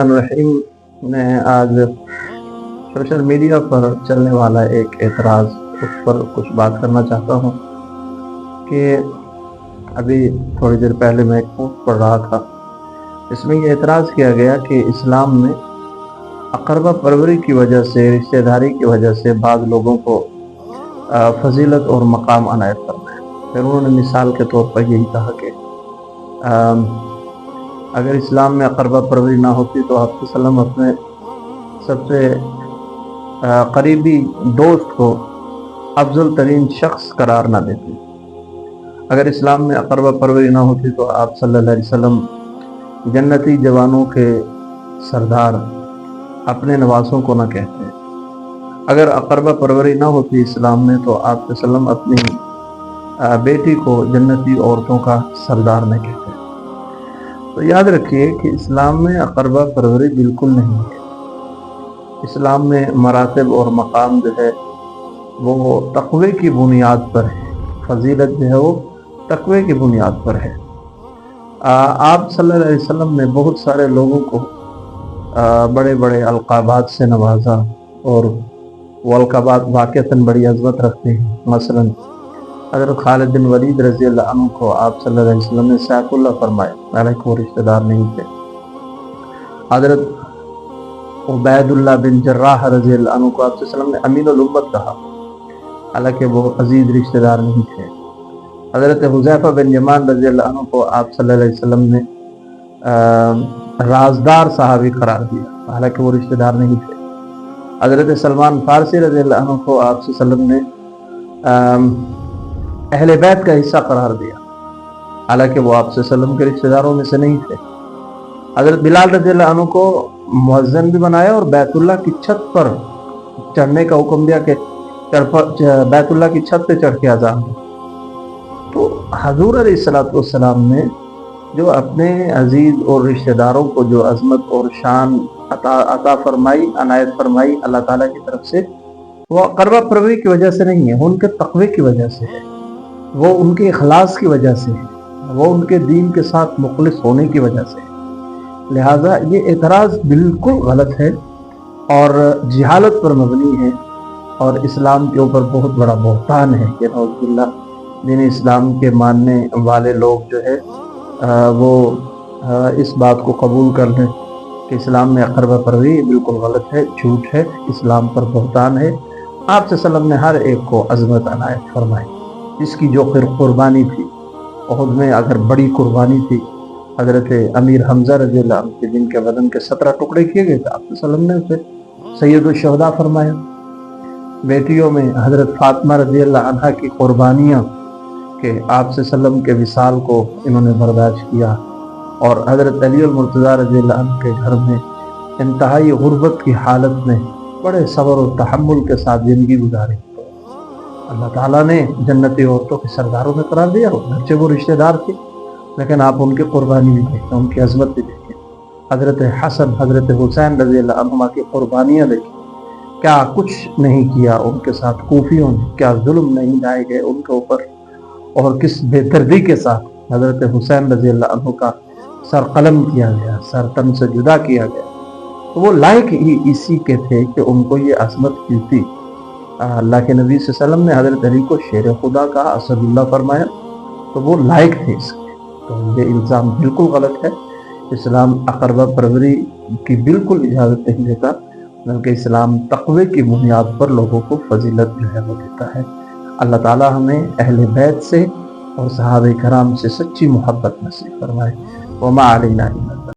الرحیم میں آج سوشل میڈیا پر چلنے والا ایک اعتراض اس پر کچھ بات کرنا چاہتا ہوں کہ ابھی تھوڑی دیر پہلے میں ایک پوسٹ پڑھ رہا تھا. اس میں یہ اعتراض کیا گیا کہ اسلام میں اقربا پروری کی وجہ سے، رشتہ داری کی وجہ سے بعض لوگوں کو فضیلت اور مقام عنایت کرنا ہے. پھر انہوں نے مثال کے طور پر یہی کہا کہ اگر اسلام میں اقربا پروری نہ ہوتی تو آپ صلی اللہ علیہ وسلم اپنے سب سے قریبی دوست کو افضل ترین شخص قرار نہ دیتے. اگر اسلام میں اقربا پروری نہ ہوتی تو آپ صلی اللہ علیہ وسلم جنتی جوانوں کے سردار اپنے نواسوں کو نہ کہتے. اگر اقربا پروری نہ ہوتی اسلام میں تو آپ صلی اللہ علیہ وسلم اپنی بیٹی کو جنتی عورتوں کا سردار نہ کہتے. تو یاد رکھیے کہ اسلام میں اقربا پروری بالکل نہیں ہے. اسلام میں مراتب اور مقام جو ہے وہ تقوی کی بنیاد پر ہے. فضیلت جو ہے وہ تقوی کی بنیاد پر ہے. آپ صلی اللہ علیہ وسلم نے بہت سارے لوگوں کو بڑے بڑے القابات سے نوازا اور وہ القابات واقعتاً بڑی عظمت رکھتے ہیں. مثلا حضرت خالد بن ولید رضی اللہ عنہ کو آپ صلی اللہ علیہ وسلم نے سیف اللہ فرمائے، حالانکہ وہ رشتہ دار نہیں تھے. حضرت عبید اللہ بن جراح رضی اللہ عنہ کو آپ صلی اللہ علیہ وسلم نے امین الامت کہا، حالانکہ وہ عزیز رشتہ دار نہیں تھے. حضرت حذیفہ بن یمان رضی اللہ عنہ کو آپ صلی اللہ علیہ وسلم نے رازدار صحابی قرار دیا، حالانکہ وہ رشتہ دار نہیں تھے. حضرت سلمان فارسی رضی اللہ عنہ کو آپ صلی اللہ علیہ وسلم نے اہل بیت کا حصہ قرار دیا، حالانکہ وہ آپ صلی اللہ علیہ وسلم کے رشتہ داروں میں سے نہیں تھے. حضرت بلال رضی اللہ عنہ کو مؤذن بھی بنایا اور بیت اللہ کی چھت پر چڑھنے کا حکم دیا کہ بیت اللہ کی چھت پہ چڑھ کے اذان دو. تو حضور علیہ الصلوۃ والسلام نے جو اپنے عزیز اور رشتہ داروں کو جو عظمت اور شان عطا فرمائی، عنایت فرمائی اللہ تعالیٰ کی طرف سے، وہ اقربا پروری کی وجہ سے نہیں ہے، وہ ان کے تقوی کی وجہ سے ہے، وہ ان کے اخلاص کی وجہ سے ہے، وہ ان کے دین کے ساتھ مخلص ہونے کی وجہ سے ہے. لہٰذا یہ اعتراض بالکل غلط ہے اور جہالت پر مبنی ہے اور اسلام کے اوپر بہت بڑا بہتان ہے کہ نعوذ باللہ دین اسلام کے ماننے والے لوگ جو ہے وہ اس بات کو قبول کر لیں کہ اسلام میں اقربا پروری بالکل غلط ہے، جھوٹ ہے، اسلام پر بہتان ہے. آپ صلی اللہ علیہ وسلم نے ہر ایک کو عظمت عنایت فرمائی. جس کی جو قربانی تھی، احد میں اگر بڑی قربانی تھی، حضرت امیر حمزہ رضی اللہ عنہ کے جن کے بدن کے 17 ٹکڑے کیے گئے تھے، آپ صلی اللہ علیہ وسلم نے اسے سید الشہداء فرمایا. بیٹیوں میں حضرت فاطمہ رضی اللہ عنہ کی قربانیاں کہ آپ صلی اللہ علیہ وسلم کے وصال کو انہوں نے برداشت کیا، اور حضرت علی المرتضیٰ رضی اللہ عنہ کے گھر میں انتہائی غربت کی حالت میں بڑے صبر و تحمل کے ساتھ زندگی گزاری. اللہ تعالیٰ نے جنتی عورتوں کے سرداروں میں قرار دیا. گرچہ وہ رشتہ دار تھے لیکن آپ ان کی قربانی بھی دیکھیں، ان کی عظمت بھی دیکھیں. حضرت حسن، حضرت حسین رضی اللہ عنہما کی قربانیاں دیکھیں. کیا کچھ نہیں کیا ان کے ساتھ کوفیوں نے، کیا ظلم نہیں ڈھائے گئے ان کے اوپر، اور کس بے دردی کے ساتھ حضرت حسین رضی اللہ عنہ کا سر قلم کیا گیا، سر تن سے جدا کیا گیا. تو وہ لائق ہی اسی کے تھے کہ ان کو یہ عظمت ملتی. اللہ کے نبی صلی اللہ علیہ وسلم نے حضرت علی کو شیر خدا کہا، اسد اللہ فرمایا، تو وہ لائق تھے اس کے. تو یہ الزام بالکل غلط ہے. اسلام اقربا پروری کی بالکل اجازت نہیں دیتا، بلکہ اسلام تقوی کی بنیاد پر لوگوں کو فضیلت جو ہے وہ دیتا ہے. اللہ تعالیٰ ہمیں اہل بیت سے اور صحابہ کرام سے سچی محبت نصیب فرمائے. وما علینا